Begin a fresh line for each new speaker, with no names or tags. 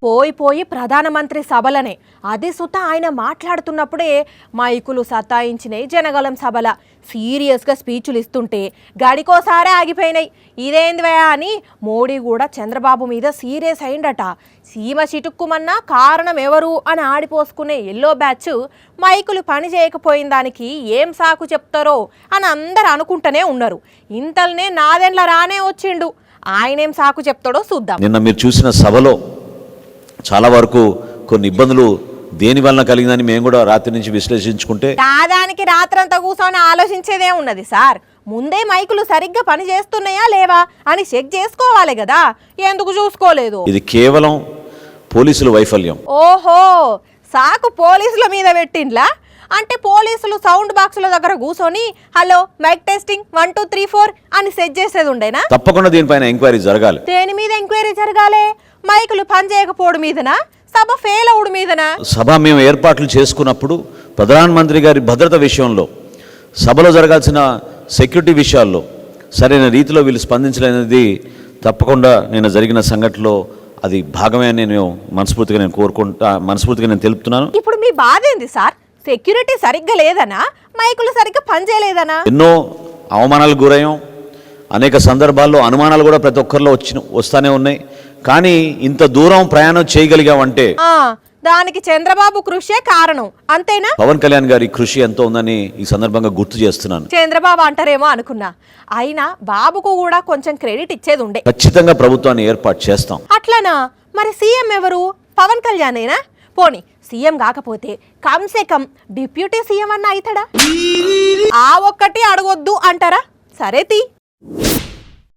పోయి పోయి ప్రధానమంత్రి సభలనే అది సుత ఆయన మాట్లాడుతున్నప్పుడే మైకులు సతాయించినాయి జనగలం సభల సీరియస్గా స్పీచ్లు ఇస్తుంటే గడికోసారే ఆగిపోయినాయి. ఇదేందివయా అని మోడీ కూడా చంద్రబాబు మీద సీరియస్ అయిందట. సీమ చిటుక్కుమన్నా కారణం ఎవరు అని ఆడిపోసుకునే ఎల్లో బ్యాచ్ మైకులు పని చేయకపోయిన దానికి ఏం సాకు చెప్తారో అని అందరు అనుకుంటూనే ఉన్నారు. ఇంతల్నే నాదెండ్ల రానే వచ్చిండు, ఆయనేం సాకు చెప్తాడో చూద్దాం.
నిన్న మీరు చూసిన సభలో చాలా వరకు కొన్ని ఇబ్బందులు దేని వలన కలిగిందని మేము కూడా రాత్రి నుంచి విశ్లేషించుకుంటే
దాదానికి రాత్రంతా కూర్చొని ఆలోచించేదే ఉన్నది సార్. ముందే మైకులు సరిగ్గా పని చేస్తున్నాయా లేవా అని చెక్ చేసుకోవాలి కదా, ఎందుకు చూసుకోలేదు?
ఇది కేవలం పోలీసుల వైఫల్యం.
ఓహో, సాకు పోలీసుల మీద పెట్టిండ్లా? అంటే పోలీసులు సౌండ్ బాక్సుల దగ్గర కూర్చొని హలో మైక్ టెస్టింగ్ 1 2 3 4 అని సెట్ చేసేది ఉండేనా?
తప్పకుండా దీనిపైన ఎంక్వైరీ జరగాలి.
దేని మీద ఎంక్వైరీ జరగాలి? మైకులు పని చేయకపోవడం మీదనా, సభ ఫెయిల్ అవడం మీదనా?
సభ మేము ఏర్పాట్లు చేసుకున్నప్పుడు ప్రధానమంత్రి గారి భద్రత విషయంలో, సభలో జరగాల్సిన సెక్యూరిటీ విషయాల్లో సరైన రీతిలో వీళ్ళు స్పందించలేనిది తప్పకుండా నేను జరిగిన సంఘటనలో అది భాగమే అని నేను మనస్ఫూర్తిగా నేను తెలుపుతున్నాను.
ఇప్పుడు మీ బాధ ఏంది సార్? సెక్యూరిటీ సరిగ్గా లేదనా, మైకులు సరిగ్గా పనిచేయలేదనా?
ఎన్నో అవమానాలకు గురయ్యాం. అనేక సందర్భాల్లో అనుమానాలు కూడా ప్రతి ఒక్కరిలో వస్తానే ఉన్నాయి. కానీ ఇంత దూరం ప్రయాణం చేయగలిగామంటే
దానికి చంద్రబాబు కృషే కారణం, అంతేనా?
పవన్ కళ్యాణ్ గారి కృషి ఎంతో ఉందని ఈ సందర్భంగా గుర్తు చేస్తున్నాను.
చంద్రబాబు అంటారేమో అనుకున్నా, అయినా బాబుకు కూడా కొంచెం క్రెడిట్ ఇచ్చేది ఉండే.
ఖచ్చితంగా ప్రభుత్వాన్ని ఏర్పాటు చేస్తాం.
అట్లనా? మరి సీఎం ఎవరు? పవన్ కళ్యాణేనా? పోనీ సీఎం కాకపోతే కమ్సే కమ్ డిప్యూటీ సీఎం అన్న అవుతాడా? ఆ ఒక్కటి అడగొద్దు అంటారా? సరే తీ.